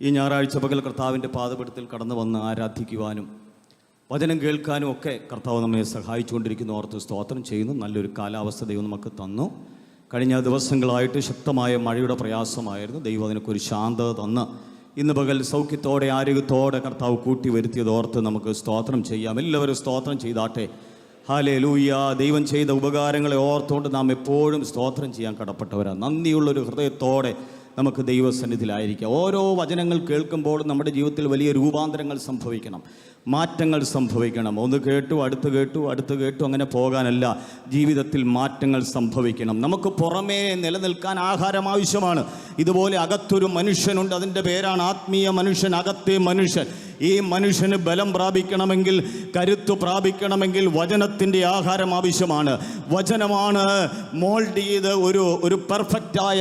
ഈ ഞായറാഴ്ച പകൽ കർത്താവിൻ്റെ പാദപീഠത്തിൽ കടന്നു വന്ന് ആരാധിക്കുവാനും വചനം കേൾക്കാനും ഒക്കെ കർത്താവ് നമ്മെ സഹായിച്ചുകൊണ്ടിരിക്കുന്ന ഓർത്ത് സ്തോത്രം ചെയ്യുന്നു. നല്ലൊരു കാലാവസ്ഥ ദൈവം നമുക്ക് തന്നു. കഴിഞ്ഞ ദിവസങ്ങളായിട്ട് ശക്തമായ മഴയുടെ പ്രയാസമായിരുന്നു. ദൈവം അതിനൊക്കെ ഒരു ശാന്തത തന്ന് ഇന്ന് പകൽ സൗഖ്യത്തോടെ ആരോഗ്യത്തോടെ കർത്താവ് കൂട്ടി വരുത്തിയത് ഓർത്ത് നമുക്ക് സ്തോത്രം ചെയ്യാം. എല്ലാവരും സ്തോത്രം ചെയ്താട്ടെ. ഹല്ലേലൂയ. ദൈവം ചെയ്ത ഉപകാരങ്ങളെ ഓർത്തുകൊണ്ട് നാം എപ്പോഴും സ്തോത്രം ചെയ്യാൻ കടപ്പെട്ടവരാണ്. നന്ദിയുള്ളൊരു ഹൃദയത്തോടെ നമുക്ക് ദൈവസന്നിധിയിലായിരിക്കാം. ഓരോ വചനങ്ങൾ കേൾക്കുമ്പോൾ നമ്മുടെ ജീവിതത്തിൽ വലിയ രൂപാന്തരങ്ങൾ സംഭവിക്കണം, മാറ്റങ്ങൾ സംഭവിക്കണം. ഒന്ന് കേട്ടു, അടുത്ത് കേട്ടു, അടുത്ത് കേട്ടു, അങ്ങനെ പോകാനല്ല. ജീവിതത്തിൽ മാറ്റങ്ങൾ സംഭവിക്കണം. നമുക്ക് പുറമേ നിലനിൽക്കാൻ ആഹാരം ആവശ്യമാണ്. ഇതുപോലെ അകത്തൊരു മനുഷ്യനുണ്ട്, അതിൻ്റെ പേരാണ് ആത്മീയ മനുഷ്യൻ, അകത്തെ മനുഷ്യൻ. ഈ മനുഷ്യന് ബലം പ്രാപിക്കണമെങ്കിൽ, കരുത്ത് പ്രാപിക്കണമെങ്കിൽ വചനത്തിൻ്റെ ആഹാരം ആവശ്യമാണ്. വചനമാണ് മോൾഡ് ചെയ്ത് ഒരു പെർഫെക്റ്റായ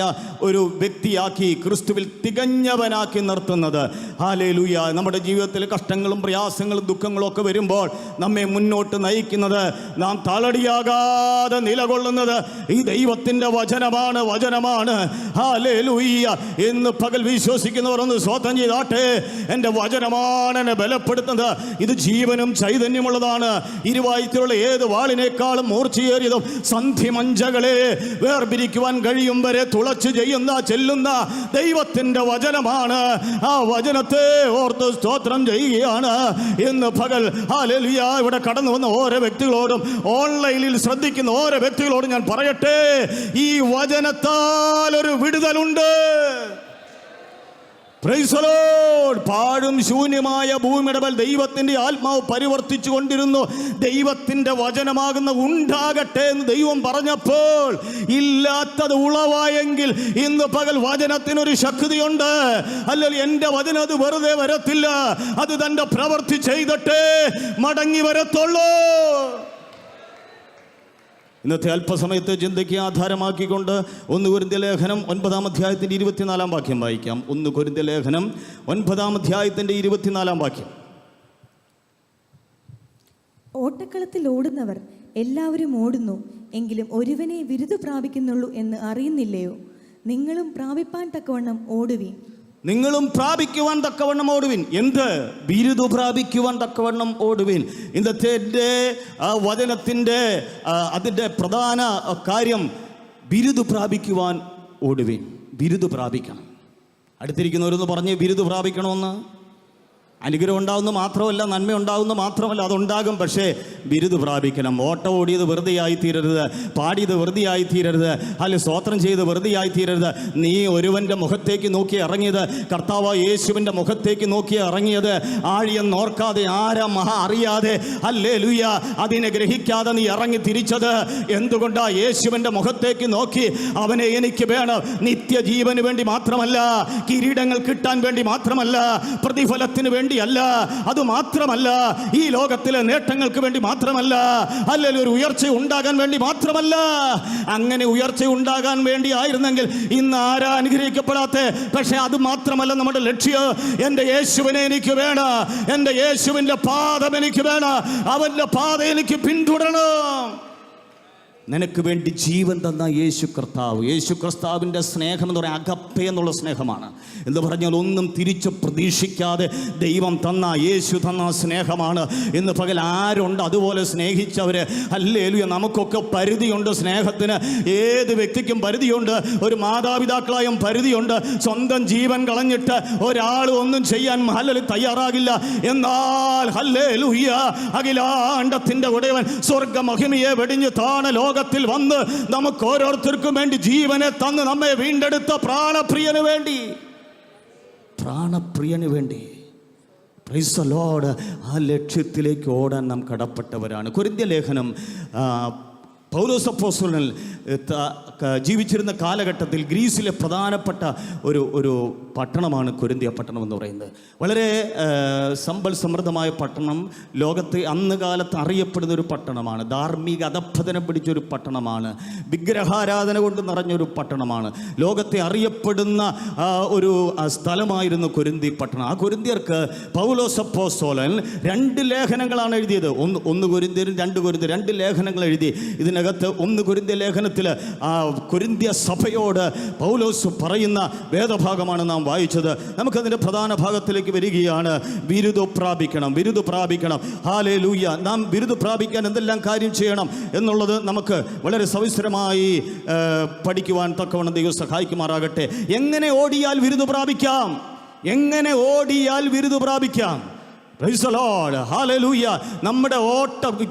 ഒരു വ്യക്തിയാക്കി, ക്രിസ്തുവിൽ തികഞ്ഞവനാക്കി നിർത്തുന്നത്. ഹല്ലേലൂയ. നമ്മുടെ ജീവിതത്തിൽ കഷ്ടങ്ങളും പ്രയാസങ്ങളും ദുഃഖങ്ങളും ഒക്കെ വരുമ്പോൾ നമ്മെ മുന്നോട്ട് നയിക്കുന്നത്, നാം തളടിയാകാതെ നിലകൊള്ളുന്നത് ഈ ദൈവത്തിൻ്റെ വചനമാണ്. ഹല്ലേലൂയ. എന്ന് പകൽ വിശ്വസിക്കുന്നവർ ഒന്ന് സ്തോത്രം ചെയ്താട്ടെ. എൻ്റെ വചനമാണ് എന്നെ ബലപ്പെടുത്തുന്നത്. ഇത് ജീവനും ചൈതന്യമുള്ളതാണ്. ഇരുവായ്ത്തിലുള്ള ഏത് വാളിനേക്കാളും മൂർച്ചയേറിയതും സന്ധിമഞ്ചകളെ വേർപിരിക്കുവാൻ കഴിയും വരെ തുളച്ചു ചെല്ലുന്ന ദൈവത്തിൻ്റെ വചനമാണ്. ആ വചനത്തെ ഓർത്ത് സ്തോത്രം ചെയ്യുകയാണ് ഇന്ന് പകൽ. ഹല്ലേലൂയ. ഇവിടെ കടന്നു വന്ന ഓരോ വ്യക്തികളോടും, ഓൺലൈനിൽ ശ്രദ്ധിക്കുന്ന ഓരോ വ്യക്തികളോടും ഞാൻ പറയട്ടെ, ഈ വചനത്താൽ ഒരു വിടുതലുണ്ട്. Praise the lord. പാഴും ശൂന്യമായ ഭൂമിയുടെ മേൽ ദൈവത്തിൻ്റെ ആത്മാവ് പരിവർത്തിച്ചു കൊണ്ടിരുന്നു. ദൈവത്തിൻ്റെ വചനമാകുന്ന ഉണ്ടാകട്ടെ എന്ന് ദൈവം പറഞ്ഞപ്പോൾ ഇല്ലാത്തത് ഉളവായെങ്കിൽ ഇന്ന് പകൽ വചനത്തിനൊരു ശക്തിയുണ്ട്. അല്ലെങ്കിൽ എൻ്റെ വചനം അത് വെറുതെ വരത്തില്ല, അത് തൻ്റെ പ്രവൃത്തി ചെയ്തിട്ടേ മടങ്ങി വരത്തുള്ളൂ. ഇന്നത്തെ അല്പസമയത്തെ ചിന്തയ്ക്ക് ആധാരമാക്കിക്കൊണ്ട് 1 കൊരിന്ത്യർ ലേഖനം 9-ാം അധ്യായത്തിൻ്റെ 24-ാം വാക്യം വായിക്കാം. 1 കൊരിന്ത്യർ ലേഖനം 9-ാം അധ്യായത്തിൻ്റെ 24-ാം വാക്യം. ഓട്ടക്കളത്തിൽ ഓടുന്നവർ എല്ലാവരും ഓടുന്നു, എങ്കിലും ഒരുവനെ ബിരുദ പ്രാപിക്കുന്നുള്ളൂ എന്ന് അറിയുന്നില്ലയോ? നിങ്ങളും പ്രാപിപ്പാൻ തക്കവണ്ണം ഓടുവീൻ. നിങ്ങളും പ്രാപിക്കുവാൻ തക്കവണ്ണം ഓടുവിൻ. എന്ത്? ബിരുദു പ്രാപിക്കുവാൻ തക്കവണ്ണം ഓടുവിൻ. ഇന്നത്തെ വചനത്തിൻ്റെ അതിൻ്റെ പ്രധാന കാര്യം ബിരുദു പ്രാപിക്കുവാൻ ഓടുവിൻ. ബിരുദു പ്രാപിക്കണം. അടുത്തിരിക്കുന്നവരൊന്ന് പറഞ്ഞ് ബിരുദു പ്രാപിക്കണമെന്ന്. അനുഗ്രഹം ഉണ്ടാകുന്ന മാത്രമല്ല, നന്മ ഉണ്ടാകുന്ന മാത്രമല്ല, അതുണ്ടാകും. പക്ഷേ ബിരുദ് പ്രാപിക്കണം. ഓട്ടം ഓടിയത് വെറുതെ ആയിത്തീരരുത്, പാടിയത് വെറുതെ ആയിത്തീരരുത്, അല്ലെ സ്തോത്രം ചെയ്ത് വെറുതെ ആയിത്തീരരുത്. നീ ഒരുവൻ്റെ മുഖത്തേക്ക് നോക്കി ഇറങ്ങിയത്, കർത്താവ് യേശുവിൻ്റെ മുഖത്തേക്ക് നോക്കി ഇറങ്ങിയത്, ആഴിയെന്ന് ഓർക്കാതെ, ആരാ മഹാ അറിയാതെ, ഹല്ലേലൂയ, അതിനെ ഗ്രഹിക്കാതെ നീ ഇറങ്ങി തിരിച്ചത് എന്തുകൊണ്ടാ? യേശുവിൻ്റെ മുഖത്തേക്ക് നോക്കി അവനെ എനിക്ക് വേണം. നിത്യജീവന് വേണ്ടി മാത്രമല്ല, കിരീടങ്ങൾ കിട്ടാൻ വേണ്ടി മാത്രമല്ല, പ്രതിഫലത്തിന് വേണ്ടി അല്ല, അത് മാത്രമല്ല, ഈ ലോകത്തിലെ നേട്ടങ്ങൾക്ക് വേണ്ടി മാത്രമല്ല, അല്ലെങ്കിൽ ഒരു ഉയർച്ച ഉണ്ടാകാൻ വേണ്ടി മാത്രമല്ല. അങ്ങനെ ഉയർച്ച ഉണ്ടാകാൻ വേണ്ടി ആയിരുന്നെങ്കിൽ ഇന്ന് ആരാ അനുഗ്രഹിക്കപ്പെടാത്ത? പക്ഷെ അത് മാത്രമല്ല നമ്മുടെ ലക്ഷ്യം. എൻ്റെ യേശുവിനെ എനിക്ക് വേണം, എൻ്റെ യേശുവിൻ്റെ പാദം എനിക്ക് വേണം, അവൻ്റെ പാത എനിക്ക് പിന്തുടരണം. നിനക്ക് വേണ്ടി ജീവൻ തന്ന യേശു കർത്താവ്. യേശു കർത്താവിൻ്റെ സ്നേഹം എന്ന് പറയുന്നത് അഗപ്പേ എന്നുള്ള സ്നേഹമാണ്. എന്ന് പറഞ്ഞാൽ ഒന്നും തിരിച്ചു പ്രതീക്ഷിക്കാതെ ദൈവം തന്ന, യേശു തന്ന സ്നേഹമാണ്. ഇന്ന് പകൽ ആരുണ്ട് അതുപോലെ സ്നേഹിച്ചവർ? ഹല്ലേലൂയ. നമുക്കൊക്കെ പരിധിയുണ്ട് സ്നേഹത്തിന്. ഏത് വ്യക്തിക്കും പരിധിയുണ്ട്. ഒരു മാതാപിതാക്കളായും പരിധിയുണ്ട്. സ്വന്തം ജീവൻ കളഞ്ഞിട്ട് ഒരാൾ ഒന്നും ചെയ്യാൻ തയ്യാറാകില്ല. എന്നാൽ ഹല്ലേലൂയ, അഖിലാണ്ടത്തിൻ്റെ ഉടയവൻ സ്വർഗ മഹിമയെ വെടിഞ്ഞ് താണ ലോകത്തിൽ വന്ന് നമുക്ക് ഓരോരുത്തർക്കും വേണ്ടി ജീവനെ തന്ന് നമ്മെ വീണ്ടെടുത്ത പ്രാണപ്രിയന് വേണ്ടി പ്രൈസ് ദി ലോർഡ്, ആ ലക്ഷ്യത്തിലേക്ക് ഓടാൻ നാം കടപ്പെട്ടവരാണ്. കൊരിന്ത്യർ ലേഖനം പൗലോസ് അപ്പോസ്തലൻ ജീവിച്ചിരുന്ന കാലഘട്ടത്തിൽ ഗ്രീസിലെ പ്രധാനപ്പെട്ട ഒരു പട്ടണമാണ് കൊരിന്ത്യ പട്ടണം എന്ന് പറയുന്നത്. വളരെ സമ്പൽ സമൃദ്ധമായ പട്ടണം, ലോകത്തെ അന്ന് കാലത്ത് അറിയപ്പെടുന്ന ഒരു പട്ടണമാണ്. ധാർമ്മിക അധപ്പതനം പിടിച്ചൊരു പട്ടണമാണ്. വിഗ്രഹാരാധന കൊണ്ട് നിറഞ്ഞൊരു പട്ടണമാണ്. ലോകത്തെ അറിയപ്പെടുന്ന ഒരു സ്ഥലമായിരുന്നു കൊരിന്തി പട്ടണം. ആ കൊരിന്ത്യർക്ക് പൗലോസ് അപ്പോസ്തലൻ 2 ലേഖനങ്ങളാണ് എഴുതിയത്. 1 കൊരിന്ത്യരും 2 കൊരിന്ത്യർ 2 ലേഖനങ്ങൾ എഴുതി. ഇതിന് ഇതിനകത്ത് 1 കൊരിന്ത്യ ലേഖനത്തിൽ ആ കൊരിന്ത്യ സഭയോട് പൗലോസ് പറയുന്ന വേദഭാഗമാണ് നാം വായിച്ചത്. നമുക്കതിൻ്റെ പ്രധാന ഭാഗത്തിലേക്ക് വരികയാണ്. ബിരുദം പ്രാപിക്കണം. ഹല്ലേലൂയ. നാം ബിരുദം പ്രാപിക്കാൻ എന്തെല്ലാം കാര്യം ചെയ്യണം എന്നുള്ളത് നമുക്ക് വളരെ സവിസ്തരമായി പഠിക്കുവാൻ തക്കവണ്ണം ദൈവം സഹായിക്കുമാറാകട്ടെ. എങ്ങനെ ഓടിയാൽ ബിരുദം പ്രാപിക്കാം? Praise the Lord. Hallelujah. നമ്മുടെ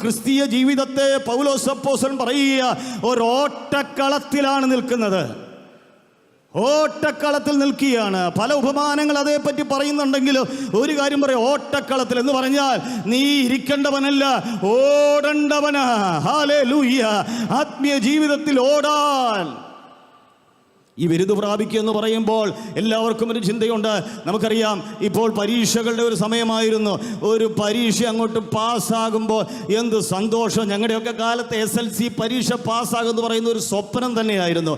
ക്രിസ്തീയ ജീവിതത്തെ പൗലോസ് അപ്പോസ്തലൻ പറയുക, ഒരു ഓട്ടക്കളത്തിലാണ് നിൽക്കുന്നത്. ഓട്ടക്കളത്തിൽ നിൽക്കുകയാണ്. പല ഉപമാനങ്ങൾ അതേപ്പറ്റി പറയുന്നുണ്ടെങ്കിലും ഒരു കാര്യം പറയാം, ഓട്ടക്കളത്തിൽ എന്ന് പറഞ്ഞാൽ നീ ഇരിക്കേണ്ടവനല്ല, ഓടേണ്ടവനാ. ഹല്ലേലൂയ. ആത്മീയ ജീവിതത്തിൽ ഓടാൻ ഈ ബിരുദം പ്രാപിക്കുക എന്ന് പറയുമ്പോൾ എല്ലാവർക്കും ഒരു ചിന്തയുണ്ട്. നമുക്കറിയാം, ഇപ്പോൾ പരീക്ഷകളുടെ ഒരു സമയമായിരുന്നു. ഒരു പരീക്ഷ അങ്ങോട്ട് പാസ്സാകുമ്പോൾ എന്ത് സന്തോഷം. ഞങ്ങളുടെയൊക്കെ കാലത്ത് SLC പരീക്ഷ പാസ്സാകുമെന്ന് പറയുന്ന ഒരു സ്വപ്നം തന്നെയായിരുന്നു.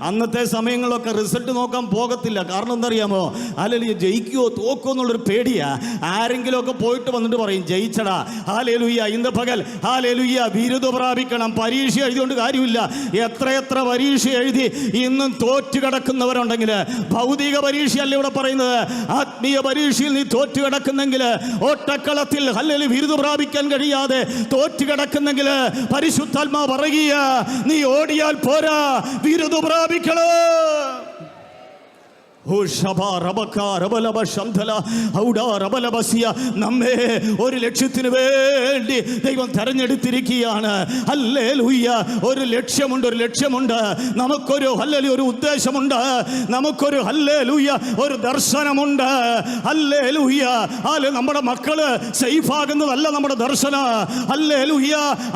അന്നത്തെ സമയങ്ങളിലൊക്കെ റിസൾട്ട് നോക്കാൻ പോകത്തില്ല. കാരണം എന്തറിയാമോ? അല്ലെങ്കിൽ ജയിക്കുമോ തോക്കുമോ എന്നുള്ളൊരു പേടിയാ. ആരെങ്കിലുമൊക്കെ പോയിട്ട് വന്നിട്ട് പറയും ജയിച്ചടാ. ഹല്ലേലൂയ. ഇന്ന് പകൽ ഹല്ലേലൂയ ബിരുദം പ്രാപിക്കണം. പരീക്ഷ എഴുതിയോണ്ട് കാര്യമില്ല. എത്ര പരീക്ഷ എഴുതി ഇന്നും തോറ്റു കിടക്കുന്നവരുണ്ടെങ്കിൽ, ഭൗതിക പരീക്ഷയല്ല ഇവിടെ പറയുന്നത്, ആത്മീയ പരീക്ഷയിൽ നീ തോറ്റു കിടക്കുന്നെങ്കിൽ, ഓട്ടക്കളത്തിൽ ഹല്ലേലൂയ ബിരുദം പ്രാപിക്കാൻ കഴിയാതെ തോറ്റു കിടക്കുന്നെങ്കിൽ, പരിശുദ്ധാത്മാവ് പറയുക, നീ ഓടിയാൽ പോരാ, ബിരുദം പ്രാപിക്കണം. നമ്മെ ഒരു ലക്ഷ്യത്തിന് വേണ്ടി ദൈവം തെരഞ്ഞെടുത്തിരിക്കുകയാണ്. ഹല്ലേലൂയ. ഒരു ലക്ഷ്യമുണ്ട്. നമുക്കൊരു ഹല്ലേലൂയ ഒരു ഉദ്ദേശമുണ്ട്. നമുക്കൊരു ഹല്ലേലൂയ ഒരു ദർശനമുണ്ട്. ഹല്ലേലൂയ. നമ്മുടെ മക്കള് സേഫ് ആകുന്നതല്ല നമ്മുടെ ദർശനം. ഹല്ലേലൂയ.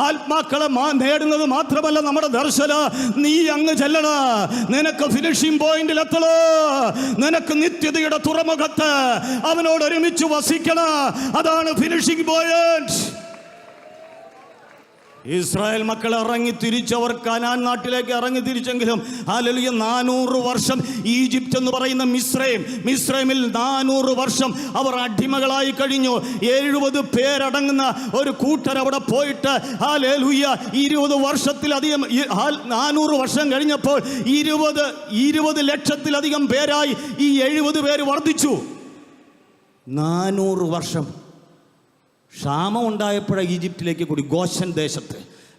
ആത്മാക്കളെ നേടുന്നത് മാത്രമല്ല നമ്മുടെ ദർശനം. നീ അങ്ങ് ചെല്ലണ, നിനക്ക് ഫിനിഷിംഗ് പോയിന്റിൽ എത്തണോ, നിനക്ക് നിത്യതയുടെ തുറമുഖത്ത് അവനോട് ഒരുമിച്ച് വസിക്കണം. അതാണ് ഫിനിഷിംഗ് പോയിന്റ്. ഇസ്രായേൽ മക്കൾ ഇറങ്ങി തിരിച്ചവർ കനാൻ നാട്ടിലേക്ക് ഇറങ്ങി തിരിച്ചെങ്കിലും ഹല്ലേലൂയ 400 വർഷം ഈജിപ്റ്റ് എന്ന് പറയുന്ന മിസ്രൈമിൽ 400 വർഷം അവർ അടിമകളായി കഴിഞ്ഞു. 70 പേരടങ്ങുന്ന ഒരു കൂട്ടർ അവിടെ പോയിട്ട് ഹല്ലേലൂയ 20 വർഷത്തിലധികം 400 വർഷം കഴിഞ്ഞപ്പോൾ 20 ലക്ഷത്തിലധികം പേരായി ഈ 70 പേര് വർദ്ധിച്ചു. 400 വർഷം ക്ഷാമം ഉണ്ടായപ്പോഴാണ് ഈജിപ്തിലേക്ക് കൂടി.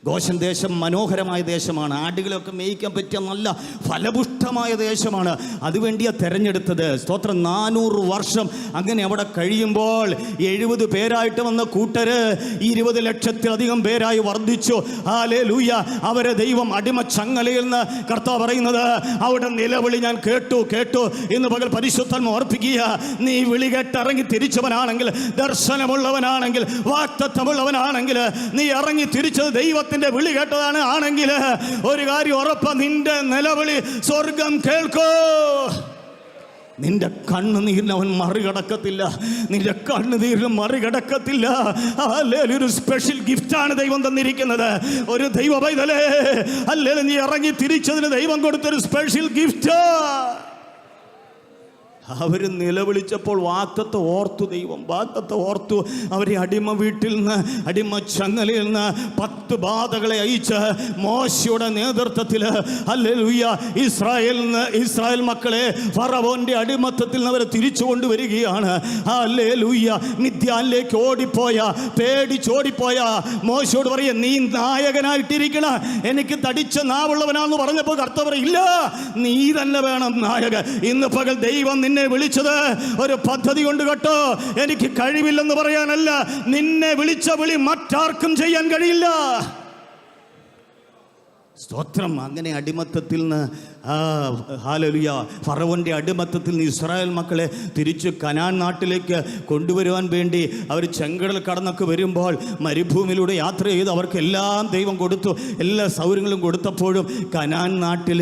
ഗോശൻ ദേശം മനോഹരമായ ദേശമാണ്. ആടുകളൊക്കെ മേയ്ക്കാൻ പറ്റിയ നല്ല ഫലപുഷ്ടമായ ദേശമാണ്. അതുവേണ്ടിയാണ് തെരഞ്ഞെടുത്തത്. സ്തോത്രം. 400 വർഷം അങ്ങനെ അവിടെ കഴിയുമ്പോൾ 70 പേരായിട്ട് വന്ന കൂട്ടര് 20 ലക്ഷത്തിലധികം പേരായി വർദ്ധിച്ചു. ഹല്ലേലൂയ. അവരെ ദൈവം അടിമച്ചങ്ങലയിൽ നിന്ന് കർത്താവ് പറയുന്നത്, അവിടെ നിലവിളി ഞാൻ കേട്ടു. ഇന്ന് പകൽ പരിശുദ്ധാത്മാവ് ഓർപ്പിക്കുക, നീ വിളി കേട്ടിറങ്ങി തിരിച്ചവനാണെങ്കിൽ, ദർശനമുള്ളവനാണെങ്കിൽ, വാഗ്ദത്തമുള്ളവനാണെങ്കിൽ, നീ ഇറങ്ങി തിരിച്ചത് ദൈവത്തെ വിളി കേട്ടതാണ് ആണെങ്കിൽ, ഒരു കാര്യം ഉറപ്പ, നിന്റെ നിലവിളി സ്വർഗം കേൾക്കോ. നിന്റെ കണ്ണുനീരിന് അവൻ മറികടക്കത്തില്ല. ഒരു സ്പെഷ്യൽ ഗിഫ്റ്റാണ് ദൈവം തന്നിരിക്കുന്നത്. ഒരു ദൈവ പൈതലേ, അല്ലേ നീ ഇറങ്ങി തിരിച്ചതിന് ദൈവം കൊടുത്തൊരു സ്പെഷ്യൽ ഗിഫ്റ്റ്. അവർ നിലവിളിച്ചപ്പോൾ വാഗ്ദത്തം ഓർത്തു. അവരെ അടിമ വീട്ടിൽ നിന്ന്, അടിമ ചങ്ങലയിൽ നിന്ന് 10 ബാധകളെ അയച്ച് മോശയുടെ നേതൃത്വത്തിൽ ഹല്ലേലൂയ ഇസ്രായേൽ മക്കളെ ഫറവോന്റെ അടിമത്തത്തിൽ നിന്ന് അവരെ തിരിച്ചു കൊണ്ടുവരികയാണ്. ഹല്ലേലൂയ. മിദ്യാനിലേക്ക് പേടിച്ചോടിപ്പോയ മോശയോട് പറയ, നീ നായകനായിട്ടിരിക്കണ, എനിക്ക് തടിച്ച നാവുള്ളവനാണെന്ന് പറഞ്ഞപ്പോൾ കർത്താവ് പറയില്ല, നീ തന്നെ വേണം നായകൻ. ഇന്ന് പകൽ ദൈവം നിന്നെ വിളിച്ചത് ഒരു പദ്ധതി കൊണ്ട് കേട്ടോ. എനിക്ക് കഴിവില്ലെന്ന് പറയാനല്ല, നിന്നെ വിളിച്ച വിളി മറ്റാർക്കും ചെയ്യാൻ കഴിയില്ല. സ്തോത്രം. അങ്ങനെ അടിമത്തത്തിൽ നിന്ന് ഹല്ലേലൂയ ഫറവോന്റെ അടിമത്തത്തിൽ നിന്ന് ഇസ്രായേൽ മക്കളെ തിരിച്ച് കനാൻ നാട്ടിലേക്ക് കൊണ്ടുവരുവാൻ വേണ്ടി അവർ ചെങ്കടൽ കടന്നൊക്കെ വരുമ്പോൾ മരുഭൂമിയിലൂടെ യാത്ര ചെയ്ത് അവർക്കെല്ലാം ദൈവം കൊടുത്തു. എല്ലാ സൗകര്യങ്ങളും കൊടുത്തപ്പോഴും കനാൻ നാട്ടിൽ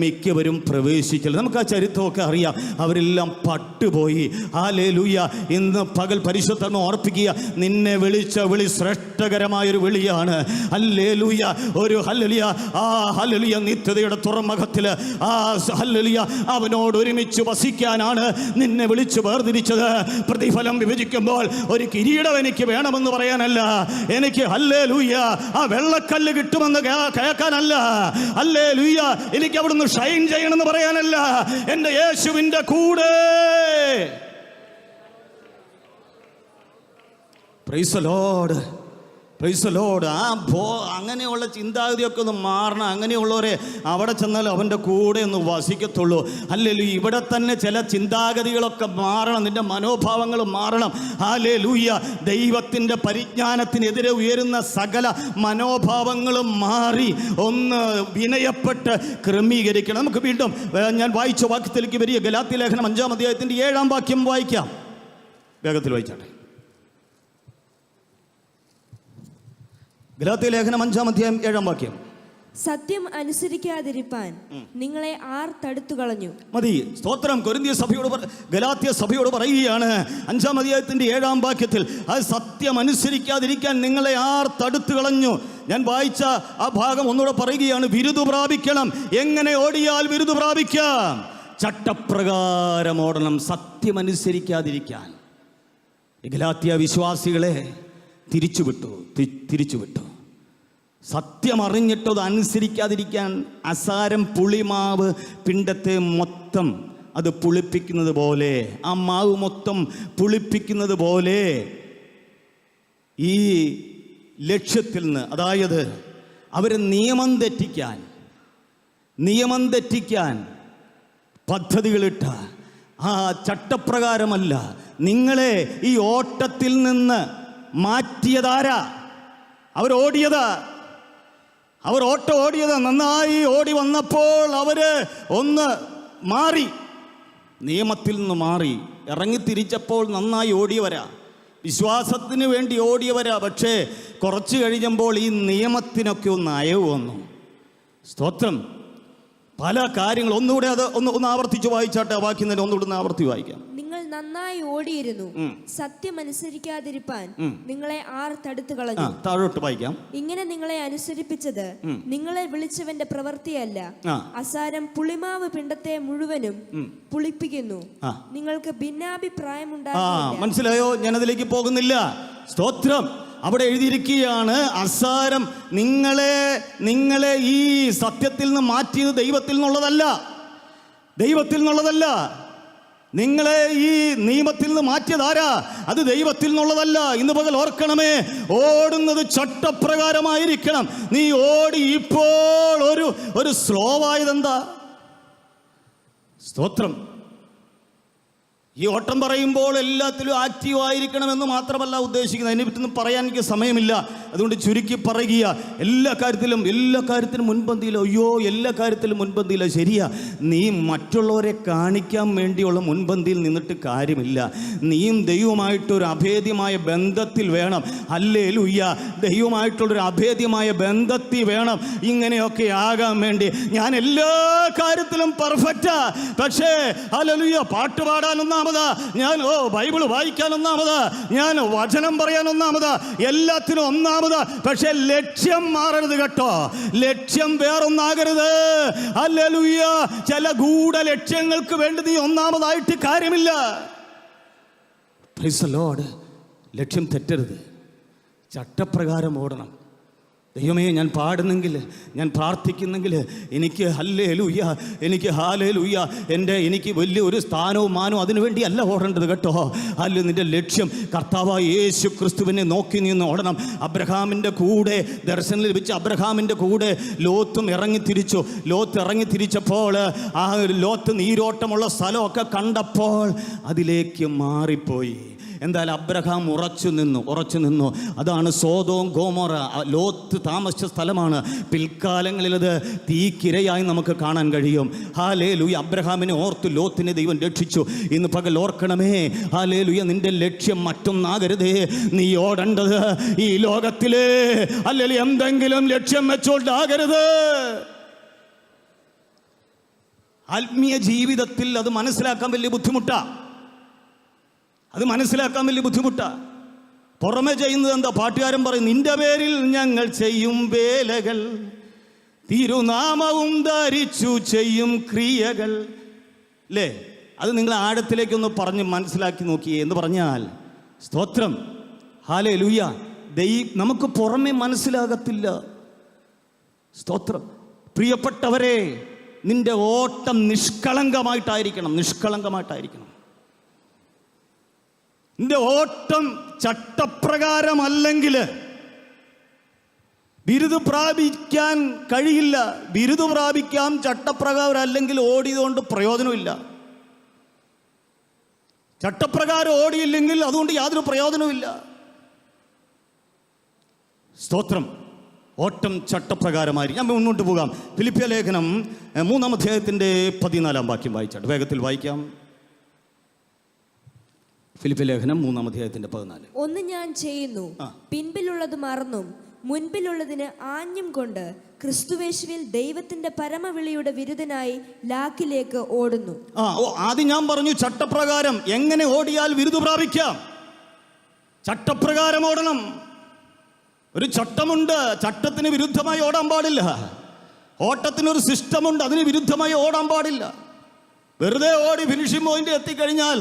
മിക്കവരും പ്രവേശിച്ചില്ല. നമുക്ക് ആ ചരിത്രമൊക്കെ അറിയാം. അവരെല്ലാം പട്ടുപോയി. ഹല്ലേലൂയ. ഇന്ന് പകൽ പരിശുദ്ധാത്മാവ് ഓർപ്പിക്കുക, നിന്നെ വിളിച്ച വിളി ശ്രേഷ്ഠകരമായൊരു വിളിയാണ്. ഹല്ലേലൂയ. ഒരു ഹല്ലേലൂയ, ഹല്ലേലൂയ നിത്യതയുടെ തുറമുഖത്തിൽ ഹല്ലേലൂയ അവനോട് ഒരുമിച്ച് വസിക്കാനാണ് നിന്നെ വിളിച്ചു വേർതിരിച്ചത്. പ്രതിഫലം വിഭജിക്കുമ്പോൾ ഒരു കിരീടം എനിക്ക് വേണമെന്ന് പറയാനല്ല, എനിക്ക് ഹല്ലേലൂയ ആ വെള്ളക്കല്ല് കിട്ടുമെന്ന് കേൾക്കാനല്ല, ഹല്ലേലൂയ എനിക്ക് അവിടുന്ന് ഷൈൻ ചെയ്യണമെന്ന് പറയാനല്ല, എൻ്റെ യേശുവിൻ്റെ കൂടെ. Price the Lord, price the Lord. അങ്ങനെയുള്ള ചിന്താഗതിയൊക്കെ ഒന്ന് മാറണം. അങ്ങനെയുള്ളവരെ അവിടെ ചെന്നാൽ അവൻ്റെ കൂടെ ഒന്ന് വസിക്കത്തുള്ളൂ. ഹല്ലേലൂയ. ഇവിടെ തന്നെ ചില ചിന്താഗതികളൊക്കെ മാറണം, നിന്റെ മനോഭാവങ്ങൾ മാറണം. ഹല്ലേലൂയ. ദൈവത്തിൻ്റെ പരിജ്ഞാനത്തിനെതിരെ ഉയരുന്ന സകല മനോഭാവങ്ങളും മാറി ഒന്ന് വിനയപ്പെട്ട് ക്രമീകരിക്കണം. നമുക്ക് വീണ്ടും ഞാൻ വായിച്ച വാക്യത്തിലേക്ക് വരിക. ഗലാത്യ ലേഖനം 5-ാം അധ്യായത്തിൻ്റെ 7-ാം വാക്യം വായിക്കാം. വേഗത്തിൽ വായിച്ചാട്ടെ. ഗലാത്യ ലേഖനം 5-ാം അധ്യായം 7-ാം വാക്യം. സത്യം അനുസരിക്കാതിരിപ്പാൻ നിങ്ങളെ ആർ തടുത്തു കളഞ്ഞു. മതി. സ്തോത്രം. കൊരിന്ത്യ സഭയോട് ഗലാത്യ സഭയോട് പറയുകയാണ് 5-ാം അധ്യായത്തിന്റെ 7-ാം വാക്യത്തിൽ, ആ സത്യം അനുസരിക്കാതിരിക്കാൻ നിങ്ങളെ ആർ തടുത്തു കളഞ്ഞു. ഞാൻ വായിച്ച ആ ഭാഗം ഒന്നുകൂടെ പറയുകയാണ്. ബിരുദു പ്രാപിക്കണം. എങ്ങനെ ഓടിയാൽ ബിരുദു പ്രാപിക്കാം? ചട്ടപ്രകാരം ഓടണം, സത്യം അനുസരിക്കാതിരിക്കാൻ. ഗലാത്യ വിശ്വാസികളെ തിരിച്ചുവിട്ടു. സത്യം അറിഞ്ഞിട്ടത് അനുസരിക്കാതിരിക്കാൻ അസാരം പുളിമാവ് പിണ്ടത്തെ മൊത്തം അത് പുളിപ്പിക്കുന്നത് പോലെ, ആ മാവ് മൊത്തം പുളിപ്പിക്കുന്നത് പോലെ ഈ ലക്ഷ്യത്തിൽ നിന്ന്, അതായത് അവർ നിയമം തെറ്റിക്കാൻ പദ്ധതികളിട്ട ആ ചട്ടപ്രകാരമല്ല നിങ്ങളെ ഈ ഓട്ടത്തിൽ നിന്ന് മാറ്റിയതാരാ? അവർ ഓടിയത് നന്നായി ഓടി വന്നപ്പോൾ അവര് ഒന്ന് മാറി, നിയമത്തിൽ നിന്ന് മാറി ഇറങ്ങിത്തിരിച്ചപ്പോൾ നന്നായി ഓടിയവരാ, വിശ്വാസത്തിന് വേണ്ടി ഓടിയവരാ. പക്ഷേ കുറച്ച് കഴിഞ്ഞപ്പോൾ ഈ നിയമത്തിനൊക്കെ ഒന്ന് അയവ് വന്നു. സ്തോത്രം. പല കാര്യങ്ങൾ ഒന്നുകൂടെ അത് ഒന്ന് ആവർത്തിച്ച് വായിച്ചാട്ടെ. വാക്യം തന്നെ ഒന്നുകൂടെ ആവർത്തി വായിക്കാം. നിങ്ങൾ നന്നായി ഓടിയിരുന്നു, സത്യം അനുസരിക്കാതിരിപ്പാൻ നിങ്ങളെ ആർ തടുത്തു കളഞ്ഞു. താഴോട്ട് വായിക്കാം. ഇങ്ങനെ നിങ്ങളെ അനുസരിപ്പിച്ചത് നിങ്ങളെ വിളിച്ചവന്റെ പ്രവൃത്തിയല്ല, അസാരം പുളിമാവ് പിണ്ടത്തെ മുഴുവനും പുളിപ്പിക്കുന്നു. നിങ്ങൾക്ക് ഭിന്നാഭിപ്രായം ഉണ്ടാകും. മനസ്സിലായോ? ഞാനതിലേക്ക് പോകുന്നില്ല. സ്തോത്രം. അവിടെ എഴുതിയിരിക്കുകയാണ്, അസാരം നിങ്ങളെ ഈ സത്യത്തിൽ നിന്ന് മാറ്റിയത് ദൈവത്തിൽ നിന്നുള്ളതല്ല. നിങ്ങളെ ഈ നിയമത്തിൽ നിന്ന് മാറ്റിയതാരാ? അത് ദൈവത്തിൽ നിന്നുള്ളതല്ല. ഇന്ന് പകൽ ഓർക്കണമേ, ഓടുന്നത് ചട്ടപ്രകാരമായിരിക്കണം. നീ ഓടി ഇപ്പോൾ ഒരു സ്ലോ ആയതെന്താ? സ്തോത്രം. ഈ ഓട്ടം പറയുമ്പോൾ എല്ലാത്തിലും ആക്റ്റീവ് ആയിരിക്കണമെന്ന് മാത്രമല്ല ഉദ്ദേശിക്കുന്നത്. അതിനെ പറ്റൊന്നും പറയാൻ എനിക്ക് സമയമില്ല, അതുകൊണ്ട് ചുരുക്കി പറയുക. എല്ലാ കാര്യത്തിലും മുൻപന്തിയിലോ? എല്ലാ കാര്യത്തിലും മുൻപന്തിയിലോ. ശരിയാ, നീ മറ്റുള്ളവരെ കാണിക്കാൻ വേണ്ടിയുള്ള മുൻപന്തിയിൽ നിന്നിട്ട് കാര്യമില്ല. നീയും ദൈവമായിട്ടൊരു അഭേദ്യമായ ബന്ധത്തിൽ വേണം. ഹല്ലേലൂയ. ദൈവമായിട്ടുള്ളൊരു അഭേദ്യമായ ബന്ധത്തിൽ വേണം ഇങ്ങനെയൊക്കെ ആകാൻ വേണ്ടി. ഞാൻ എല്ലാ കാര്യത്തിലും പെർഫെക്റ്റാ, പക്ഷേ ഹല്ലേലൂയ പാട്ട് പാടാനൊന്നും, ഞാൻ ബൈബിൾ വായിക്കാൻ ഒന്നാമത്, ഞാൻ വചനം പറയാൻ ഒന്നാമത്, എല്ലാത്തിനും ഒന്നാമത്. പക്ഷെ ലക്ഷ്യം മാറരുത് കേട്ടോ. ലക്ഷ്യം വേറൊന്നാകരുത്. ഹല്ലേലൂയ. ചില ഗൂഢ ലക്ഷ്യങ്ങൾക്ക് വേണ്ടി നീ ഒന്നാമതായിട്ട് കാര്യമില്ല. Price the Lord. ലക്ഷ്യം തെറ്റരുത്, ചട്ടപ്രകാരം ഓടണം. ദൈവമേ, ഞാൻ പാടുന്നെങ്കിൽ, ഞാൻ പ്രാർത്ഥിക്കുന്നെങ്കിൽ എനിക്ക് ഹല്ലേലൂയ, എനിക്ക് വലിയൊരു സ്ഥാനവും മാനവും അതിനുവേണ്ടി അല്ല ഓടേണ്ടത് കേട്ടോ. അല്ല, നിൻ്റെ ലക്ഷ്യം കർത്താവായ യേശു ക്രിസ്തുവിനെ നോക്കി നിന്ന് ഓടണം. അബ്രഹാമിൻ്റെ കൂടെ ദർശനം ലഭിച്ച അബ്രഹാമിൻ്റെ കൂടെ ലോത്തും ഇറങ്ങിത്തിരിച്ചപ്പോൾ ആ ലോത്ത് നീരോട്ടമുള്ള സ്ഥലമൊക്കെ കണ്ടപ്പോൾ അതിലേക്ക് മാറിപ്പോയി. എന്തായാലും അബ്രഹാം ഉറച്ചു നിന്നു. അതാണ് സോദോം ഗോമോറ. ലോത്ത് താമസിച്ച സ്ഥലമാണ്. പിൽക്കാലങ്ങളിൽ അത് തീക്കിരയായി നമുക്ക് കാണാൻ കഴിയും. ഹല്ലേലൂയ. അബ്രഹാമിനെ ഓർത്ത് ലോത്തിനെ ദൈവം രക്ഷിച്ചു. ഇന്ന് പകൽ ഓർക്കണമേ, ഹല്ലേലൂയ, നിന്റെ ലക്ഷ്യം മറ്റൊന്നാകരുതേ. നീ ഓടേണ്ടത് ഈ ലോകത്തിലെ അല്ലെങ്കിൽ എന്തെങ്കിലും ലക്ഷ്യം വെച്ചോണ്ടാകരുത്. ആത്മീയ ജീവിതത്തിൽ അത് മനസ്സിലാക്കാൻ വലിയ ബുദ്ധിമുട്ടാണ്. പുറമെ ചെയ്യുന്നത് എന്താ? പാട്ടുകാരൻ പറയും, നിന്റെ പേരിൽ ഞങ്ങൾ ചെയ്യും വേലകൾ തിരുനാമവും ധരിച്ചു ചെയ്യും ക്രിയകൾ. അല്ലേ? അത് നിങ്ങൾ ആഴത്തിലേക്കൊന്ന് പറഞ്ഞ് മനസ്സിലാക്കി നോക്കിയേ. എന്ന് പറഞ്ഞാൽ സ്തോത്രം, ഹല്ലേലൂയ, നമുക്ക് പുറമെ മനസ്സിലാകത്തില്ല. സ്തോത്രം. പ്രിയപ്പെട്ടവരെ, നിന്റെ ഓട്ടം നിഷ്കളങ്കമായിട്ടായിരിക്കണം. നിന്റെ ഓട്ടം ചട്ടപ്രകാരമല്ലെങ്കിൽ ബിരുദ് പ്രാപിക്കാൻ കഴിയില്ല. ബിരുദ് പ്രാപിക്കാം, ചട്ടപ്രകാരം അല്ലെങ്കിൽ ഓടിയതുകൊണ്ട് പ്രയോജനമില്ല. ചട്ടപ്രകാരം ഓടിയില്ലെങ്കിൽ അതുകൊണ്ട് യാതൊരു പ്രയോജനവുമില്ല. സ്തോത്രം. ഓട്ടം ചട്ടപ്രകാരമായിരിക്കും. ഞാൻ മുന്നോട്ട് പോകാം. ഫിലിപ്പിയ ലേഖനം 3-ാം അധ്യായത്തിൻ്റെ 14-ാം വാക്യം വായിച്ചാട്ട് വേഗത്തിൽ വായിക്കാം. ഫിലിപ്പിയ ലേഖനം 3-ാം അധ്യായത്തിൻ്റെ 14. ഒന്ന് ഞാൻ ചെയ്യുന്നു, പിൻപിലുള്ളത് മറന്നും മുൻപിലുള്ളതിന് ആഞ്ഞും കൊണ്ട് ക്രിസ്തുവേശുവിൽ ദൈവത്തിന്റെ പരമവിളിയുടെ വിരുദ്ധനായി ലാക്കിലേക്ക് ഓടുന്നു. ആദ്യം ഞാൻ പറഞ്ഞു ചട്ടപ്രകാരം എങ്ങനെ ഓടിയാൽ വിരുദ് പ്രാപിക്കാം. ചട്ടപ്രകാരം ഓടണം. ഒരു ചട്ടമുണ്ട്. ചട്ടത്തിന് വിരുദ്ധമായി ഓടാൻ പാടില്ല. ഓട്ടത്തിനൊരു സിസ്റ്റമുണ്ട്, അതിന് വിരുദ്ധമായി ഓടാൻ പാടില്ല. വെറുതെ ഓടി ഫിനിഷിംഗ് പോയിന്റ് എത്തിക്കഴിഞ്ഞാൽ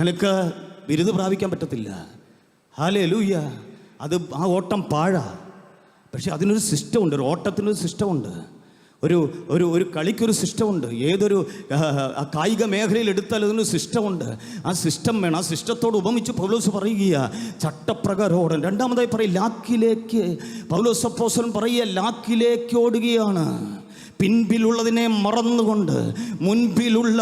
നിനക്ക് ബിരുദ് പ്രാപിക്കാൻ പറ്റത്തില്ല. ഹല്ലേലൂയ. ആ ഓട്ടം പാഴാ. പക്ഷെ അതിനൊരു സിസ്റ്റമുണ്ട്. ഒരു ഓട്ടത്തിനൊരു സിസ്റ്റമുണ്ട്. ഒരു കളിക്കൊരു സിസ്റ്റമുണ്ട്. ഏതൊരു കായിക മേഖലയിൽ എടുത്താൽ അതിനൊരു സിസ്റ്റമുണ്ട്. ആ സിസ്റ്റം വേണം. ആ സിസ്റ്റത്തോട് ഉപമിച്ച് പൗലോസ് പറയുക ചട്ടപ്രകാരം ഓടണം. രണ്ടാമതായി പറയും ലാക്കിലേക്ക്. പൗലോസ് അപ്പോസ്തലൻ പറയുക ലാക്കിലേക്ക് ഓടുകയാണ്. പിൻപിലുള്ളതിനെ മറന്നുകൊണ്ട് മുൻപിലുള്ള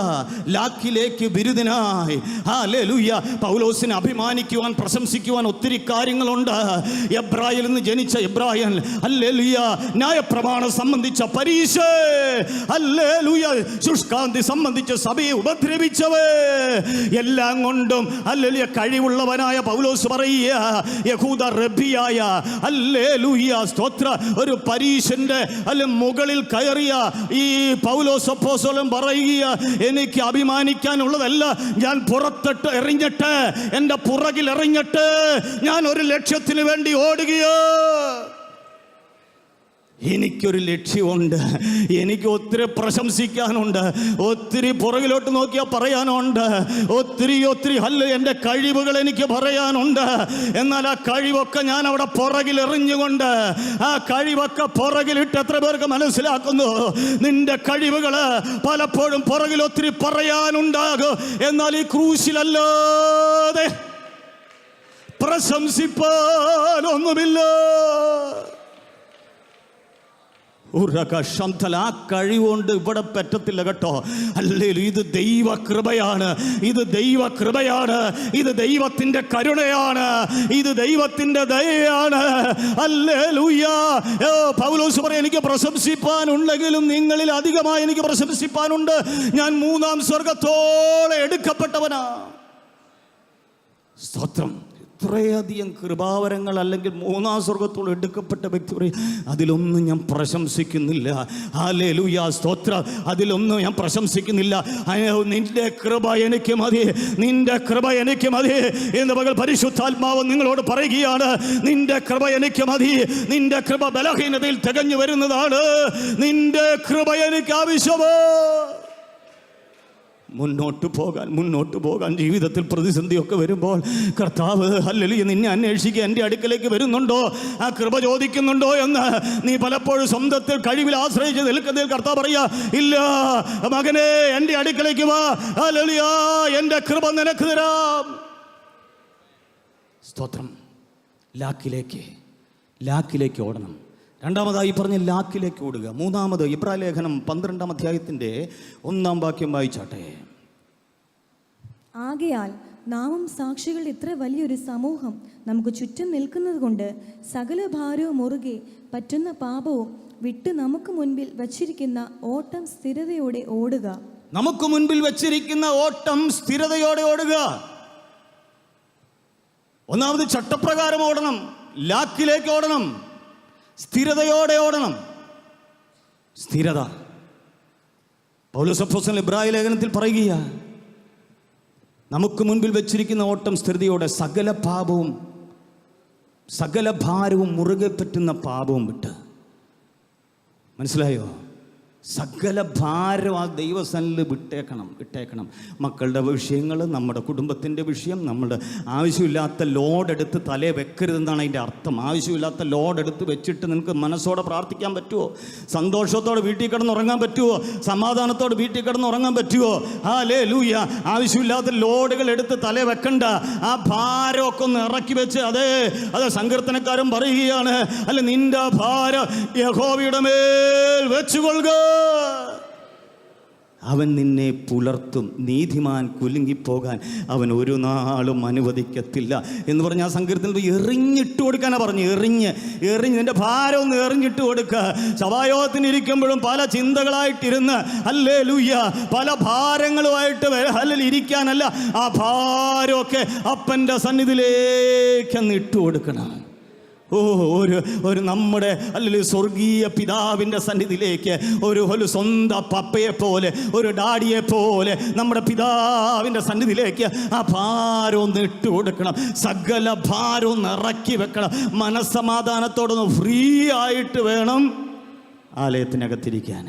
ലാക്കിലേക്ക് ബിരുദനായി. ഹല്ലേലൂയ. പൗലോസിനെ അഭിമാനിക്കുവാൻ, പ്രശംസിക്കുവാൻ ഒത്തിരി കാര്യങ്ങളുണ്ട്. എബ്രായിൽ നിന്ന് ജനിച്ച എബ്രായൻ, ഹല്ലേലൂയ, ന്യായപ്രമാണം സംബന്ധിച്ച പരീശ, ഹല്ലേലൂയ, ശുഷ്കാന്തി സംബന്ധിച്ച സഭയെ ഉപദ്രവിച്ചവേ, എല്ലാം കൊണ്ടും ഹല്ലേലൂയ കഴിവുള്ളവനായ പൗലോസ് പറയുക യഹൂദ റബ്ബിയായ, ഹല്ലേലൂയ, സ്തോത്ര, ഒരു പരീശന്റെ മുകളിൽ കയറി ഈ പൗലോസ് അപ്പോസ്തലൻ പറയുക എനിക്ക് അഭിമാനിക്കാനുള്ളതല്ല, ഞാൻ പുറത്തിട്ട് എറിഞ്ഞിട്ട് എൻ്റെ പുറകിൽ എറിഞ്ഞിട്ട് ഞാൻ ഒരു ലക്ഷ്യത്തിന് വേണ്ടി ഓടുകയോ. എനിക്കൊരു ലക്ഷ്യമുണ്ട്. എനിക്ക് ഒത്തിരി പ്രശംസിക്കാനുണ്ട്. ഒത്തിരി പുറകിലോട്ട് നോക്കിയാൽ പറയാനുണ്ട്. ഒത്തിരി എൻ്റെ കഴിവുകൾ എനിക്ക് പറയാനുണ്ട്. എന്നാൽ ആ കഴിവൊക്കെ ഞാൻ അവിടെ പുറകിൽ എറിഞ്ഞുകൊണ്ട്, ആ കഴിവൊക്കെ പുറകിലിട്ട് എത്ര പേർക്ക് മനസ്സിലാക്കുന്നു? നിന്റെ കഴിവുകൾ പലപ്പോഴും പുറകിൽ ഒത്തിരി പറയാനുണ്ടാകും. എന്നാൽ ഈ ക്രൂശിലല്ലാതെ പ്രശംസിപ്പാനൊന്നുമില്ല. ആ കഴിവുകൊണ്ട് ഇവിടെ പറ്റത്തില്ല കേട്ടോ. ഹല്ലേലൂയ. ഇത് ദൈവകൃപയാണ്. ഇത് ദൈവകൃപയാണ്. ഇത് ദൈവത്തിന്റെ കരുണയാണ്. ഇത് ദൈവത്തിന്റെ ദയയാണ്. ഹല്ലേലൂയ. പൗലോസ് പറയും എനിക്ക് പ്രശംസിപ്പാനുണ്ടെങ്കിലും നിങ്ങളിൽ അധികമായി എനിക്ക് പ്രശംസിപ്പാനുണ്ട്. ഞാൻ 3-ാം സ്വർഗത്തോടെ എടുക്കപ്പെട്ടവനാ. സ്തോത്രം. ഇത്രയധികം കൃപാവരങ്ങൾ അല്ലെങ്കിൽ 3-ാം സ്വർഗത്തോട് എടുക്കപ്പെട്ട വ്യക്തി പറയും അതിലൊന്നും ഞാൻ പ്രശംസിക്കുന്നില്ല. ഹല്ലേലൂയ, സ്തോത്രം. അതിലൊന്നും ഞാൻ പ്രശംസിക്കുന്നില്ല. നിന്റെ കൃപ എനിക്ക് മതി, നിന്റെ കൃപ എനിക്ക് മതി എന്ന് പകൽ പരിശുദ്ധാത്മാവ് നിങ്ങളോട് പറയുകയാണ്. നിന്റെ കൃപ എനിക്ക് മതി. നിന്റെ കൃപ ബലഹീനതയിൽ തികഞ്ഞു വരുന്നതാണ്. നിന്റെ കൃപ എനിക്ക് ആവശ്യമോ. മുന്നോട്ട് പോകാൻ ജീവിതത്തിൽ പ്രതിസന്ധിയൊക്കെ വരുമ്പോൾ കർത്താവ് ഹല്ലേലൂയ നിന്നെ അന്വേഷിക്കുക, എൻ്റെ അടുക്കലേക്ക് വരുന്നുണ്ടോ, ആ കൃപ ചോദിക്കുന്നുണ്ടോ എന്ന് നീ പലപ്പോഴും സ്വന്തത്തിൽ കഴിവിൽ ആശ്രയിച്ച് നിൽക്കുന്നതിൽ കർത്താവ് പറയാ ഇല്ല മകനെ, എൻ്റെ അടുക്കലേക്ക് വാ, ഹല്ലേലൂയ, എൻ്റെ കൃപ നിനക്ക് തരാം. സ്തോത്രം. ലാക്കിലേക്ക് ഓടണം. രണ്ടാമതായി പറഞ്ഞ് ലാക്കിലേക്ക് ഓടുക. മൂന്നാമത് ഇബ്രായ ലേഖനം 12-ാം അധ്യായത്തിൻ്റെ 1-ാം വാക്യം വായിച്ചാട്ടെ. ആകയാൽ നാമും സാക്ഷികളുടെ ഇത്ര വലിയൊരു സമൂഹം നമുക്ക് ചുറ്റും നിൽക്കുന്നത് കൊണ്ട് സകല ഭാരവും മുറുകെ പറ്റുന്ന പാപവും വിട്ട് നമുക്ക് മുൻപിൽ വച്ചിരിക്കുന്ന ഓട്ടം സ്ഥിരതയോടെ ഓടുക. നമുക്ക് മുൻപിൽ വച്ചിരിക്കുന്ന ഓട്ടം സ്ഥിരതയോടെ ഓടുക. ഒന്നാമത് ചട്ടപ്രകാരം ഓടണം, ലാക്കിലേക്ക് ഓടണം, സ്ഥിരതയോടെ ഓടണം. സ്ഥിരത. പൗലോസ് അപ്പോസ്തലൻ ഇബ്രായ ലേഖനത്തിൽ പറയുക നമുക്ക് മുൻപിൽ വെച്ചിരിക്കുന്ന ഓട്ടം സ്ഥിരതയോടെ സകല ഭാരവും മുറുകെ പറ്റുന്ന പാപവും വിട്ട്. മനസ്സിലായോ? സകല ഭാരം ആ ദൈവസന്നിധിയിൽ ഇട്ടേക്കണം. മക്കളുടെ വിഷയങ്ങൾ, നമ്മുടെ കുടുംബത്തിൻ്റെ വിഷയം, നമ്മുടെ ആവശ്യമില്ലാത്ത ലോഡ് എടുത്ത് തലേ വെക്കരുതെന്നാണ് അതിൻ്റെ അർത്ഥം. ആവശ്യമില്ലാത്ത ലോഡ് എടുത്ത് വെച്ചിട്ട് നിനക്ക് മനസ്സോടെ പ്രാർത്ഥിക്കാൻ പറ്റുമോ? സന്തോഷത്തോടെ വീട്ടിൽ കിടന്നുറങ്ങാൻ പറ്റുമോ? സമാധാനത്തോടെ വീട്ടിൽ കിടന്നുറങ്ങാൻ പറ്റുമോ? ഹല്ലേലൂയ. ആവശ്യമില്ലാത്ത ലോഡുകൾ എടുത്ത് തലേ വെക്കണ്ട. ആ ഭാരമൊക്കെ ഒന്ന് ഇറക്കി വെച്ച്, അതെ സങ്കീർത്തനക്കാരൻ പറയുകയാണ്, അല്ല നിന്റെ ഭാരം യഹോവയുടെ മേൽ വെച്ചുകൊള്ളുക, അവൻ നിന്നെ പുലർത്തും, നീതിമാൻ കുലുങ്ങിപ്പോകാൻ അവൻ ഒരു നാളും അനുവദിക്കത്തില്ല എന്ന് പറഞ്ഞ ആ സങ്കീർത്തനത്തിൽ എറിഞ്ഞിട്ട് കൊടുക്കാനാണ് പറഞ്ഞു. എറിഞ്ഞ് നിന്റെ ഭാരം ഒന്ന് എറിഞ്ഞിട്ട് കൊടുക്കുക. സഭായോഗത്തിന് ഇരിക്കുമ്പോഴും പല ചിന്തകളായിട്ടിരുന്ന് ഹല്ലേലൂയ പല ഭാരങ്ങളുമായിട്ട് ഇരിക്കാനല്ല, ആ ഭാരമൊക്കെ അപ്പൻ്റെ സന്നിധിയിലേക്ക് ഒന്ന് ഇട്ട് കൊടുക്കണം. ഒരു നമ്മുടെ അല്ലെങ്കിൽ സ്വർഗീയ പിതാവിൻ്റെ സന്നിധിയിലേക്ക് ഒരു സ്വന്തം പപ്പയെ പോലെ, ഒരു ഡാഡിയെ പോലെ നമ്മുടെ പിതാവിൻ്റെ സന്നിധിയിലേക്ക് ആ ഭാരം ഒന്ന് ഇട്ട് കൊടുക്കണം. സകല ഭാരവും ഇറക്കി വെക്കണം. മനസ്സമാധാനത്തോടൊന്ന് ഫ്രീ ആയിട്ട് വേണം ആലയത്തിനകത്തിരിക്കാൻ.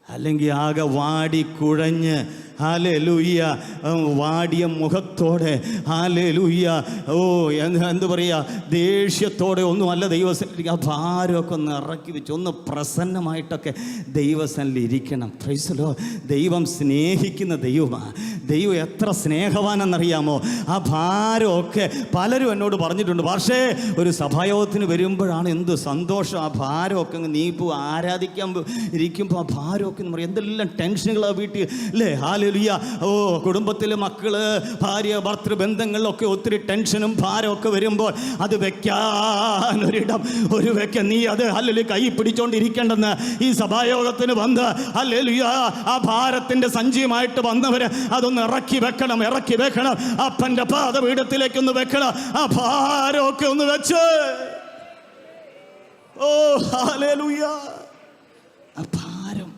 അല്ലെങ്കിൽ ആകെ വാടിക്കുഴഞ്ഞ് ഹല്ലേലൂയ വാടിയ മുഖത്തോടെ ഹല്ലേലൂയ എന്ത് പറയുക, ദേഷ്യത്തോടെ ഒന്നുമല്ല ദൈവസന്നിധിയിൽ ആ ഭാരമൊക്കെ ഒന്ന് ഇറക്കി വെച്ച് ഒന്ന് പ്രസന്നമായിട്ടൊക്കെ ദൈവസന്നിധിയിൽ ഇരിക്കണം. Price the Lord. ദൈവം സ്നേഹിക്കുന്ന ദൈവമാണ്. ദൈവം എത്ര സ്നേഹവാനെന്നറിയാമോ? ആ ഭാരമൊക്കെ പലരും എന്നോട് പറഞ്ഞിട്ടുണ്ട്. പക്ഷേ ഒരു സഭായോഗത്തിന് വരുമ്പോഴാണ് എന്ത് സന്തോഷം. ആ ഭാരമൊക്കെ നീ ഇപ്പോൾ ആരാധിക്കാൻ ഇരിക്കുമ്പോൾ ആ ഭാരമൊക്കെ എന്ന് പറയും എന്തെല്ലാം ടെൻഷനുകളാണ് വീട്ടിൽ അല്ലേ? കുടുംബത്തിലെ മക്കള്, ഭാര്യ, ഭർത്തൃ ബന്ധങ്ങളിലൊക്കെ ഒത്തിരി ടെൻഷനും ഭാരമൊക്കെ വരുമ്പോൾ അത് വെക്കാനൊരിടം നീ അത് ഹല്ലേലൂയ കൈ പിടിച്ചോണ്ടിരിക്കേണ്ടെന്ന് ഈ സഭായോഗത്തിന് വന്ന് ഹല്ലേലൂയ ആ ഭാരത്തിന്റെ സഞ്ചിയുമായിട്ട് വന്നവര് അതൊന്ന് ഇറക്കി വെക്കണം. അപ്പന്റെ പാദപീഠത്തിലേക്കൊന്ന് വെക്കണം. ആ ഭാരമൊക്കെ ഒന്ന് വെച്ച് ഹല്ലേലൂയ ആ ഭാരം.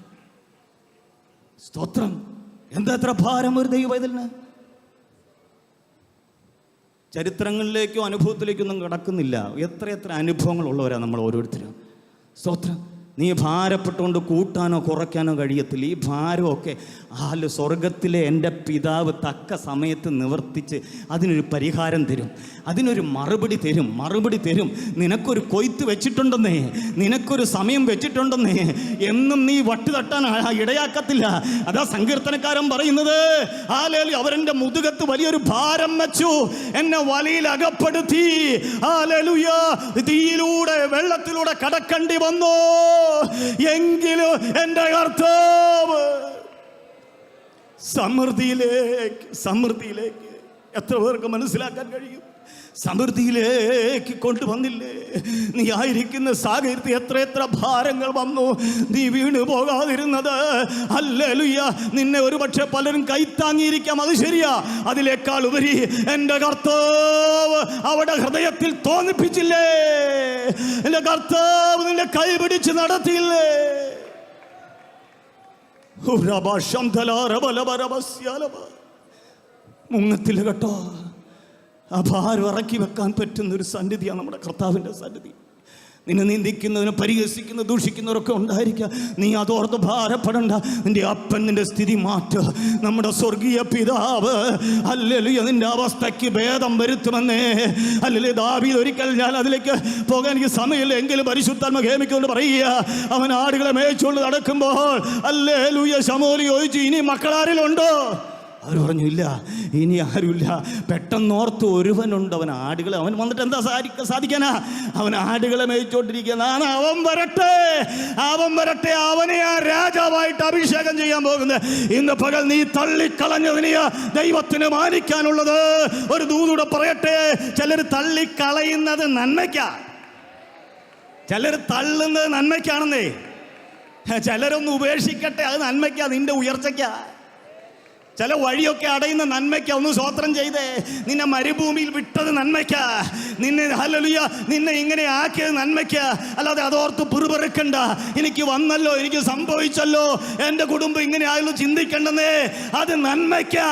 സ്തോത്രം. എന്താ എത്ര ഭാരം ഒരു ദൈവവൈതലിന്? ചരിത്രങ്ങളിലേക്കോ അനുഭവത്തിലേക്കൊന്നും കടക്കുന്നില്ല. എത്ര അനുഭവങ്ങളുള്ളവരാണ് നമ്മൾ ഓരോരുത്തരും. സ്തോത്രം. നീ ഭാരപ്പെട്ടുകൊണ്ട് കൂട്ടാനോ കുറയ്ക്കാനോ കഴിയത്തില്ല. ഈ ഭാരമൊക്കെ സ്വർഗത്തിലെ എൻ്റെ പിതാവ് തക്ക സമയത്ത് നിവർത്തിച്ച് അതിനൊരു പരിഹാരം തരും, അതിനൊരു മറുപടി തരും. നിനക്കൊരു കൊയ്ത്ത് വെച്ചിട്ടുണ്ടെന്നേ, നിനക്കൊരു സമയം വെച്ചിട്ടുണ്ടെന്നേ. എന്നും നീ വട്ട് തട്ടാൻ ഇടയാക്കത്തില്ല. അതാ സങ്കീർത്തനക്കാരൻ പറയുന്നത്, ഹല്ലേലൂയ അവരെൻ്റെ മുതുകത്ത് വലിയൊരു ഭാരം വെച്ചു, എന്നെ വലയിൽ അകപ്പെടുത്തി. ഹല്ലേലൂയ തീയിലൂടെ വെള്ളത്തിലൂടെ കടക്കണ്ടി വന്നു, എങ്കിലും എൻ്റെ കർത്താവ് സമൃദ്ധിയിലേക്ക് എത്ര പേർക്ക് മനസ്സിലാക്കാൻ കഴിയും? സമൃദ്ധിയിലേക്ക് കൊണ്ടുവന്നില്ലേ? നീ ആയിരിക്കുന്ന സാഹചര്യത്തിൽ എത്ര ഭാരങ്ങൾ വന്നു, നീ വീണു പോകാതിരുന്നത്. ഹല്ലേലൂയ. നിന്നെ ഒരുപക്ഷെ പലരും കൈത്താങ്ങിയിരിക്കാം, അത് ശരിയാ. അതിനേക്കാൾ ഉപരി എൻ്റെ കർത്താവ് അവിടെ ഹൃദയത്തിൽ തോന്നിപ്പിച്ചില്ലേ? എൻ്റെ കർത്താവ് നിന്നെ കൈപിടിച്ച് നടത്തിയില്ലേ? മുങ്ങത്തില്ല കേട്ടോ. ആ ഭാരം ഇറക്കി വെക്കാൻ പറ്റുന്നൊരു സന്നിധിയാണ് നമ്മുടെ കർത്താവിൻ്റെ സന്നിധി. നിന്നെ നിന്ദിക്കുന്നതിന് പരിഹസിക്കുന്ന ദൂഷിക്കുന്നവരൊക്കെ ഉണ്ടായിരിക്കുക. നീ അതോർത്ത് ഭാരപ്പെടണ്ട. നിന്റെ അപ്പൻ നിന്റെ സ്ഥിതി മാറ്റുക. നമ്മുടെ സ്വർഗീയ പിതാവ് ഹല്ലേലൂയ നിന്റെ അവസ്ഥയ്ക്ക് ഭേദം വരുത്തുമെന്നേ. ഹല്ലേലൂയ ദാവീദ് ഒരിക്കൽ, ഞാൻ അതിലേക്ക് പോകാൻ എനിക്ക് സമയമില്ല എങ്കിലും പരിശുദ്ധാത്മ ഹേമിക്കൊണ്ട് പറയുക, അവൻ ആടുകളെ മേയിച്ചുകൊണ്ട് നടക്കുമ്പോൾ ഹല്ലേലൂയ ശമൂവേൽ ചോദിച്ചു, ഇനി മക്കളാരിലുണ്ടോ? അവർ പറഞ്ഞു, ഇല്ല, ഇനി ആരുമില്ല. പെട്ടെന്നോർത്ത് ഒരുവനുണ്ട്, അവൻ ആടുകളെ, അവൻ വന്നിട്ട് എന്താ സാധിക്കാനാ? അവൻ ആടുകളെ മേയിച്ചോണ്ടിരിക്കുന്നതാണ്. അവൻ വരട്ടെ, അവനെ ആ രാജാവായിട്ട് അഭിഷേകം ചെയ്യാൻ പോകുന്നത്. ഇന്ന് പകൽ നീ തള്ളിക്കളഞ്ഞതിനെ ദൈവത്തിന് മാനിക്കാനുള്ളത് ഒരു ദൂതൂടെ പറയട്ടെ. ചിലർ തള്ളിക്കളയുന്നത് നന്മയ്ക്കാ, ചിലർ തള്ളുന്നത് നന്മയ്ക്കാണെന്നേ. ചിലരൊന്ന് ഉപേക്ഷിക്കട്ടെ, അത് നന്മയ്ക്കാ, നിന്റെ ഉയർച്ചയ്ക്കാ. ചില വഴിയൊക്കെ അടയുന്ന നന്മയ്ക്കാ. ഒന്ന് സ്വോത്രം ചെയ്തേ. നിന്നെ മരുഭൂമിയിൽ വിട്ടത് നന്മയ്ക്കാ, നിന്നെ ഹല്ലേലൂയ നിന്നെ ഇങ്ങനെ ആക്കിയത് നന്മയ്ക്കാ. അല്ലാതെ അതോർത്ത് പിറുപിറുക്കണ്ട. എനിക്ക് വന്നല്ലോ, എനിക്ക് സംഭവിച്ചല്ലോ, എൻ്റെ കുടുംബം ഇങ്ങനെ ആയല്ലോ ചിന്തിക്കണ്ടെന്നേ. അത് നന്മയ്ക്കാ.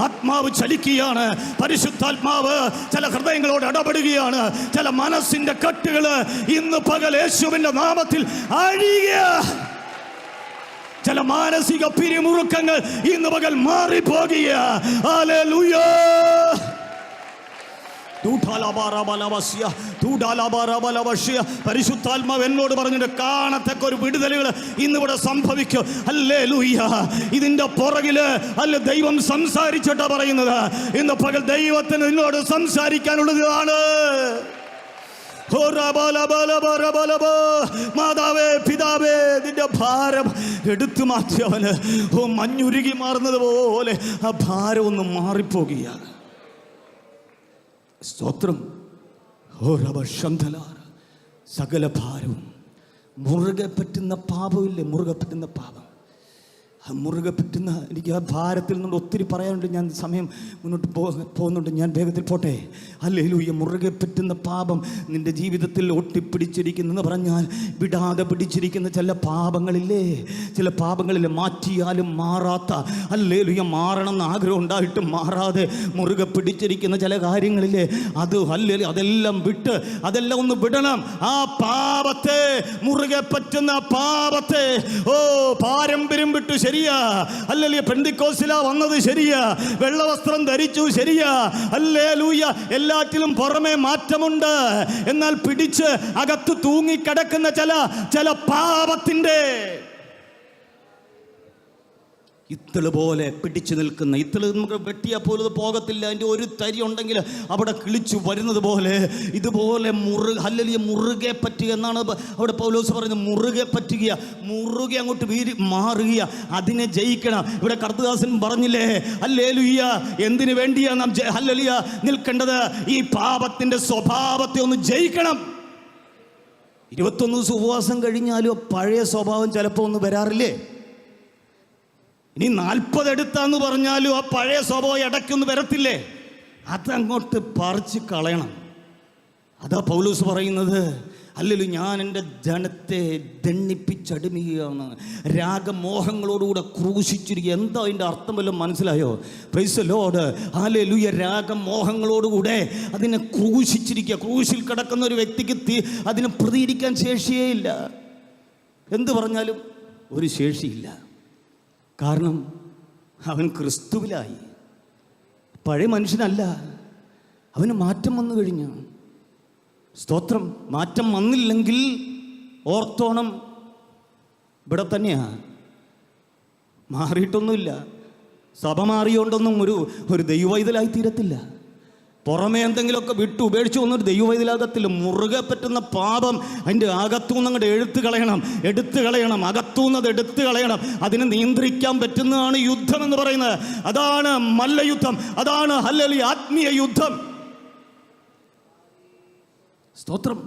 ആത്മാവ് ചലിക്കുകയാണ്. പരിശുദ്ധാത്മാവ് ചില ഹൃദയങ്ങളോട് ഇടപെടുകയാണ്. ചില മനസ്സിന്റെ കെട്ടുകള് ഇന്ന് പകൽ യേശുവിന്റെ നാമത്തിൽ അഴിയുക. ചില മാനസിക പിരിമുറുക്കങ്ങൾ ഇന്ന് പകൽ മാറിപ്പോകുക. ഹല്ലേലൂയ. പരിശുദ്ധാത്മാവ് എന്നോട് പറഞ്ഞിട്ട് കാണത്തക്ക ഒരു വിടുതലുകൾ ഇന്നിവിടെ സംഭവിക്കും. ഹല്ലേലൂയ. ഇതിന്റെ പുറകില് അല്ല ദൈവം സംസാരിച്ചിട്ടാ പറയുന്നത്. ഇന്ന് പകൽ ദൈവത്തിന് നിന്നോട് സംസാരിക്കാനുള്ളതാണ്. മാതാവേ, പിതാവേ, നിന്റെ ഭാരം എടുത്തു മാറ്റിയവന് മഞ്ഞുരുകി മാറുന്നത് പോലെ ആ ഭാരം ഒന്ന് മാറിപ്പോകുകയാണ്. സ്തോത്രം. സകല ഭാരവും മുറുകെ പറ്റുന്ന പാപമില്ലേ, മുറുകെ പറ്റുന്ന പാപം, മുറുകെ പറ്റുന്ന എനിക്ക് ആ ഭാരത്തിൽ നിന്നുകൊണ്ട് ഒത്തിരി പറയാനുണ്ട്. ഞാൻ സമയം മുന്നോട്ട് പോകുന്നുണ്ട്, ഞാൻ വേഗത്തിൽ പോട്ടെ. ഹല്ലേലൂയ. മുറുകെ പറ്റുന്ന പാപം നിന്റെ ജീവിതത്തിൽ ഒട്ടിപ്പിടിച്ചിരിക്കുന്നെന്ന് പറഞ്ഞാൽ വിടാതെ പിടിച്ചിരിക്കുന്ന ചില പാപങ്ങളില്ലേ, ചില പാപങ്ങളില്ലേ, മാറ്റിയാലും മാറാത്ത, ഹല്ലേലൂയ, മാറണമെന്ന് ആഗ്രഹം ഉണ്ടായിട്ടും മാറാതെ മുറുകെ പിടിച്ചിരിക്കുന്ന ചില കാര്യങ്ങളില്ലേ, അത് ഹല്ലേലൂയ, അതെല്ലാം വിട്ട് അതെല്ലാം ഒന്ന് വിടണം. ആ പാപത്തെ, മുറുകെ പറ്റുന്ന പാപത്തെ, പാരമ്പര്യം വിട്ടു, ശരിയാ, ഹല്ലേലൂയ, പെന്തിക്കോസ്തിലാ വന്നത് ശരിയാ, വെള്ളവസ്ത്രം ധരിച്ചു ശരിയാ, ഹല്ലേലൂയ, എല്ലാറ്റിലും പുറമെ മാറ്റമുണ്ട്. എന്നാൽ പിടിച്ച് അകത്ത് തൂങ്ങിക്കിടക്കുന്ന ചില പാപത്തിന്റെ ഇത്തിള് പോലെ പിടിച്ചു നിൽക്കുന്ന, ഇത്തിള് നമുക്ക് വെട്ടിയാൽ പോലും ഇത് പോകത്തില്ല, അതിൻ്റെ ഒരു തരി ഉണ്ടെങ്കിൽ അവിടെ കിളിച്ചു വരുന്നത് പോലെ ഇതുപോലെ ഹല്ലേലൂയ, മുറുകെ പറ്റുക എന്നാണ് അവിടെ പൗലോസ് പറയുന്നത്. മുറുകെ പറ്റുക, മുറുകെ അങ്ങോട്ട് മാറുക, അതിനെ ജയിക്കണം. ഇവിടെ കർത്തദാസൻ പറഞ്ഞില്ലേ, ഹല്ലേലൂയ, എന്തിനു വേണ്ടിയാ നാം ഹല്ലേലൂയ നിൽക്കേണ്ടത്? ഈ പാപത്തിന്റെ സ്വഭാവത്തെ ഒന്ന് ജയിക്കണം. 21 ദിവസം ഉപവാസം കഴിഞ്ഞാലും പഴയ സ്വഭാവം ചിലപ്പോൾ ഒന്ന് വരാറില്ലേ? ഇനി 40 എടുത്താന്ന് പറഞ്ഞാലും ആ പഴയ സ്വഭാവം ഇടയ്ക്കൊന്ന് വരത്തില്ലേ? അതങ്ങോട്ട് പറിച്ച് കളയണം. അതാ പൗലോസ് പറയുന്നത്, ഹല്ലേലൂയ, ഞാൻ എൻ്റെ ജനത്തെ ദണ്ഡിപ്പിച്ചടിമയാണ്, രാഗമോഹങ്ങളോടുകൂടെ ക്രൂശിച്ചിരിക്കുക. എന്താ അതിൻ്റെ അർത്ഥം വല്ലതും മനസ്സിലായോ? Price the Lord. ഹല്ലേലൂയ. രാഗമോഹങ്ങളോടുകൂടെ അതിനെ ക്രൂശിച്ചിരിക്കുക. ക്രൂശിൽ കിടക്കുന്ന ഒരു വ്യക്തിക്ക് അതിനെ പ്രതികരിക്കാൻ ശേഷിയേ ഇല്ല. എന്ത് പറഞ്ഞാലും ഒരു ശേഷിയില്ല. കാരണം അവൻ ക്രിസ്തുവിലായി, പഴയ മനുഷ്യനല്ല, അവന് മാറ്റം വന്നു കഴിഞ്ഞു. സ്തോത്രം. മാറ്റം വന്നില്ലെങ്കിൽ ഓർത്തോണം, ഇവിടെ തന്നെയാ, മാറിയിട്ടൊന്നുമില്ല. സഭ മാറിയോണ്ടൊന്നും ഒരു ദൈവവൈതലായി തീരത്തില്ല. പുറമേ എന്തെങ്കിലുമൊക്കെ വിട്ടു ഉപേക്ഷിച്ചു വന്നൊരു ദൈവവൈതലാകത്തില്ല. മുറുകെ പറ്റുന്ന പാപം അതിൻ്റെ അകത്തുനിന്ന് അങ്ങോട്ട് എടുത്തു കളയണം, അകത്തുനിന്നത് എടുത്തു കളയണം. അതിനെ നിയന്ത്രിക്കാൻ പറ്റുന്നതാണ് യുദ്ധം എന്ന് പറയുന്നത്. അതാണ് മല്ലയുദ്ധം, അതാണ് ഹല്ലേലൂയ ആത്മീയ യുദ്ധം. സ്തോത്രം.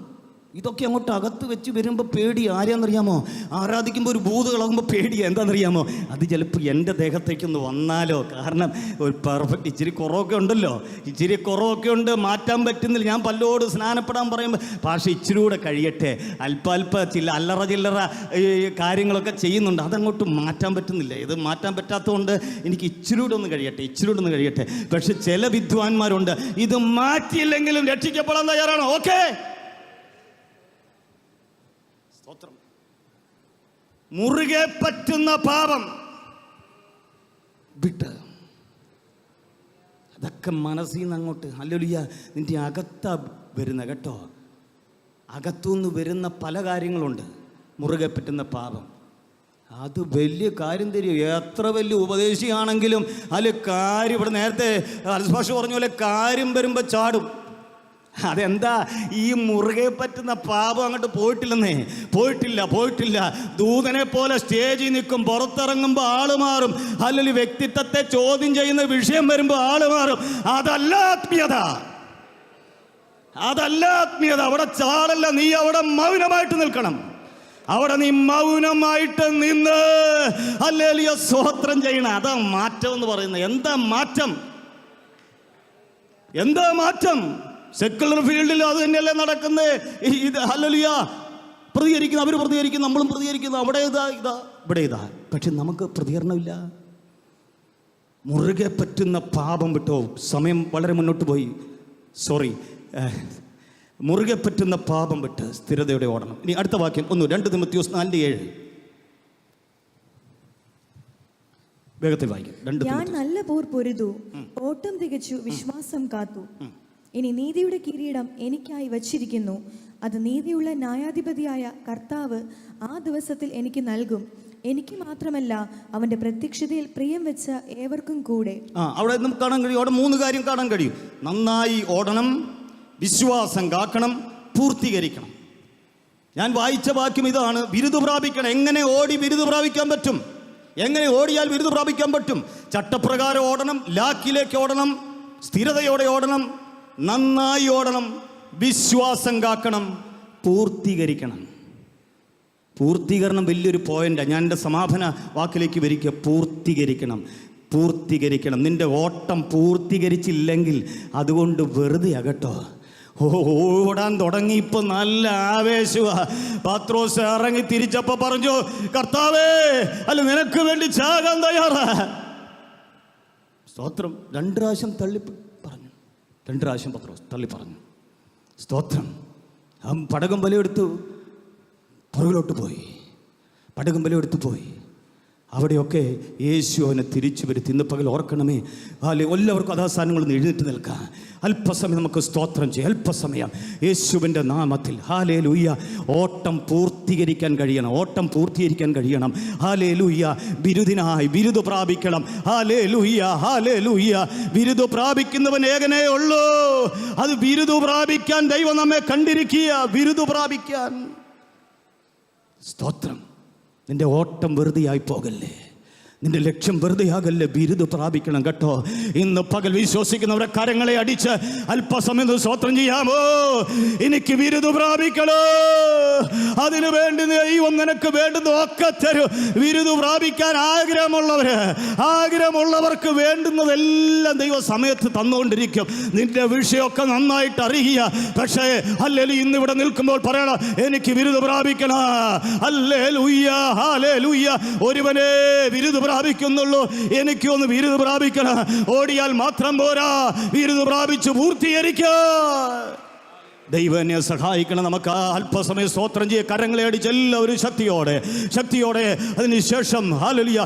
ഇതൊക്കെ അങ്ങോട്ട് അകത്ത് വെച്ച് വരുമ്പോൾ പേടി. ആരെയാണെന്നറിയാമോ? ആരാധിക്കുമ്പോൾ ഒരു ഭൂത് കളകുമ്പോൾ പേടിയാണ്. എന്താണെന്നറിയാമോ? അത് ചിലപ്പോൾ എൻ്റെ ദേഹത്തേക്കൊന്ന് വന്നാലോ. കാരണം ഒരു പെർഫെക്റ്റ് ഇച്ചിരി കുറവൊക്കെ ഉണ്ടല്ലോ, ഇച്ചിരി കുറവൊക്കെ ഉണ്ട്, മാറ്റാൻ പറ്റുന്നില്ല. ഞാൻ പല്ലോട് സ്നാനപ്പെടാൻ പറയുമ്പോൾ പക്ഷേ ഇച്ചിരി കൂടെ കഴിയട്ടെ, അല്പ അല്ലറ ചില്ലറ കാര്യങ്ങളൊക്കെ ചെയ്യുന്നുണ്ട്, അതങ്ങോട്ട് മാറ്റാൻ പറ്റുന്നില്ല. ഇത് മാറ്റാൻ പറ്റാത്തതുകൊണ്ട് എനിക്ക് ഇച്ചിരി കൂടെ ഒന്ന് കഴിയട്ടെ. പക്ഷെ ചില വിദ്വാൻമാരുണ്ട്, ഇത് മാറ്റിയില്ലെങ്കിലും രക്ഷിക്കപ്പെടാൻ തയ്യാറാണ്. ഓക്കെ, മുറുകെ പറ്റുന്ന പാപം വിട്ട് അതൊക്കെ മനസ്സിൽ നിന്ന് അങ്ങോട്ട് ഹല്ലേലൂയ നിന്റെ അകത്താ വരുന്ന കേട്ടോ. അകത്തുനിന്ന് വരുന്ന പല കാര്യങ്ങളുണ്ട്. മുറുകെ പറ്റുന്ന പാപം അത് വലിയ കാര്യം തരും. എത്ര വലിയ ഉപദേശിയാണെങ്കിലും അതിൽ കാര്യം, ഇവിടെ നേരത്തെ അൽസ്ഭാഷ പറഞ്ഞ പോലെ കാര്യം വരുമ്പോൾ ചാടും. അതെന്താ? ഈ മുറുകെ പറ്റുന്ന പാപം അങ്ങോട്ട് പോയിട്ടില്ല. ദൂതനെ പോലെ സ്റ്റേജിൽ നിൽക്കും, പുറത്തിറങ്ങുമ്പോൾ ആള് മാറും. അല്ലെങ്കിൽ വ്യക്തിത്വത്തെ ചോദ്യം ചെയ്യുന്ന വിഷയം വരുമ്പോൾ ആള് മാറും. അതല്ല ആത്മീയത. അവിടെ ചാടല്ല, നീ അവിടെ മൗനമായിട്ട് നിൽക്കണം. അവിടെ നീ മൗനമായിട്ട് നിന്ന് ഹല്ലേലൂയ സ്തോത്രം ചെയ്യണം. അതാ മാറ്റം എന്ന് പറയുന്നത്. എന്താ മാറ്റം? സെക്കുലർ ഫീൽഡിൽ അത് തന്നെയല്ലേ നടക്കുന്നത്. ഇത് ഹല്ലേലൂയ പ്രതികരിക്കുന്നു, അവർ പ്രതികരിക്കുന്നു, നമ്മളും പ്രതികരിക്കുന്നു. അവിടെ ഇതാ ഇവിടെ ഇതാ. പക്ഷെ നമുക്ക് പ്രതികരണമില്ല. മുറുകെ പറ്റുന്ന പാപം വിട്ടോ. സമയം വളരെ മുന്നോട്ട് പോയി, സോറി. മുറുകെ പറ്റുന്ന പാപം വിട്ട് സ്ഥിരതയോടെ ഓടണം. ഇനി അടുത്ത വാക്യം 2 തിമോത്തിയോസ് 4:7 വേഗത്തിൽ വായിക്കും. ഞാൻ നല്ല പോർ പൊരുതു, ഓട്ടം തികച്ചു, വിശ്വാസം കാത്തു. ഇനി നീതിയുടെ കിരീടം എനിക്കായി വച്ചിരിക്കുന്നു. അത് നീതിയുള്ള ന്യായാധിപതിയായ കർത്താവ് ആ ദിവസത്തിൽ എനിക്ക് നൽകും. എനിക്ക് മാത്രമല്ല, അവന്റെ പ്രത്യക്ഷതയിൽ പ്രിയം വെച്ച ഏവർക്കും കൂടെ. അവിടെ നമുക്ക് കാണാൻ കഴിയും. അവിടെ 3 കാര്യം കാണാൻ കഴിയും. നന്നായി ഓടണം, വിശ്വാസം കാക്കണം, പൂർത്തീകരിക്കണം. ഞാൻ വായിച്ച വാക്യം ഇതാണ്. ബിരുദ പ്രാപിക്കണം. എങ്ങനെ ഓടി ബിരുദ പ്രാപിക്കാൻ പറ്റും? എങ്ങനെ ഓടിയാൽ ബിരുദ പ്രാപിക്കാൻ പറ്റും? ചട്ടപ്രകാരം ഓടണം, ലാക്കിലേക്ക് ഓടണം, സ്ഥിരതയോടെ ഓടണം, നന്നായി ഓടണം, വിശ്വാസം കാക്കണം, പൂർത്തീകരിക്കണം. പൂർത്തീകരണം വലിയൊരു പോയിന്റാണ്. ഞാൻ എൻ്റെ സമാപന വാക്കിലേക്ക് വരിക. പൂർത്തീകരിക്കണം. നിന്റെ ഓട്ടം പൂർത്തീകരിച്ചില്ലെങ്കിൽ അതുകൊണ്ട് വെറുതെ ആകട്ടോ. ഓടാൻ തുടങ്ങി. ഇപ്പൊ നല്ല ആവേശമാ. പത്രോസ് ഇറങ്ങി തിരിച്ചപ്പോ പറഞ്ഞു, കർത്താവേ, അല്ല നിനക്ക് വേണ്ടി ചാകാൻ തയ്യാറാ. സ്തോത്രം. 2 പ്രാവശ്യം തള്ളി പറഞ്ഞു. 2 പ്രാവശ്യം പത്രോസ് തള്ളി പറഞ്ഞു. സ്തോത്രം. പടകം ബലിയെടുത്തു പുറകിലോട്ട് പോയി. പടകം ബലിയെടുത്ത് പോയി. അവിടെയൊക്കെ യേശു അവനെ തിരിച്ചു വരുത്തി. ഇന്ന് പകൽ ഓർക്കണമേ, എല്ലാവർക്കും അതാസ്ഥാനങ്ങളൊന്ന് എഴുന്നേറ്റ് നിൽക്കാം. അല്പസമയം നമുക്ക് സ്തോത്രം ചെയ്യാം. അല്പസമയം യേശുവിൻ്റെ നാമത്തിൽ. ഹല്ലേലൂയ. ഓട്ടം പൂർത്തീകരിക്കാൻ കഴിയണം. ഹല്ലേലൂയ. ബിരുദിനായി ബിരുദ പ്രാപിക്കണം. ഹല്ലേലൂയ. ബിരുദ പ്രാപിക്കുന്നവൻ ഏകനേ ഉള്ളൂ. അത് ബിരുദ പ്രാപിക്കാൻ ദൈവം നമ്മെ കണ്ടിരിക്കുക. ബിരുദ പ്രാപിക്കാൻ. സ്തോത്രം. നിന്റെ ഓട്ടം വെറുതെയായി പോകല്ലേ. നിന്റെ ലക്ഷ്യം വെറുതെയാകല്ലേ. ബിരുദ പ്രാപിക്കണം കേട്ടോ. ഇന്ന് പകൽ വിശ്വസിക്കുന്നവരെ കരങ്ങളെ അടിച്ച് അല്പസമയം സ്തോത്രം ചെയ്യാമോ? എനിക്ക് ബിരുദ പ്രാപിക്കണോ? അതിനു വേണ്ടി ദൈവം നിനക്ക് വേണ്ടുന്ന ഒക്കെ തരും. ബിരുദ പ്രാപിക്കാൻ ആഗ്രഹമുള്ളവർക്ക് വേണ്ടുന്നതെല്ലാം ദൈവ സമയത്ത് തന്നുകൊണ്ടിരിക്കും. നിന്റെ വിഷയമൊക്കെ നന്നായിട്ട് അറിയുക. പക്ഷേ ഹല്ലേലൂയ, ഇന്നിവിടെ നിൽക്കുമ്പോൾ പറയണം, എനിക്ക് ബിരുദ പ്രാപിക്കണം. ഹല്ലേലൂയ. ഒരുവനെ ബിരുദ പ്രാപിക്കുന്നുള്ളൂ. എനിക്കൊന്ന് ബിരുദ പ്രാപിക്കണം. ഓടിയാൽ മാത്രം പോരാ, ബിരുദ പ്രാപിച്ച് പൂർത്തീകരിക്കാൻ ദൈവം എന്നെ സഹായിക്കണം. നമുക്ക് അല്പസമയം സ്തോത്രം ചെയ്യുക. കരങ്ങളെ അടിച്ച് എല്ലാവരും ശക്തിയോടെ അതിനുശേഷം ഹല്ലേലൂയ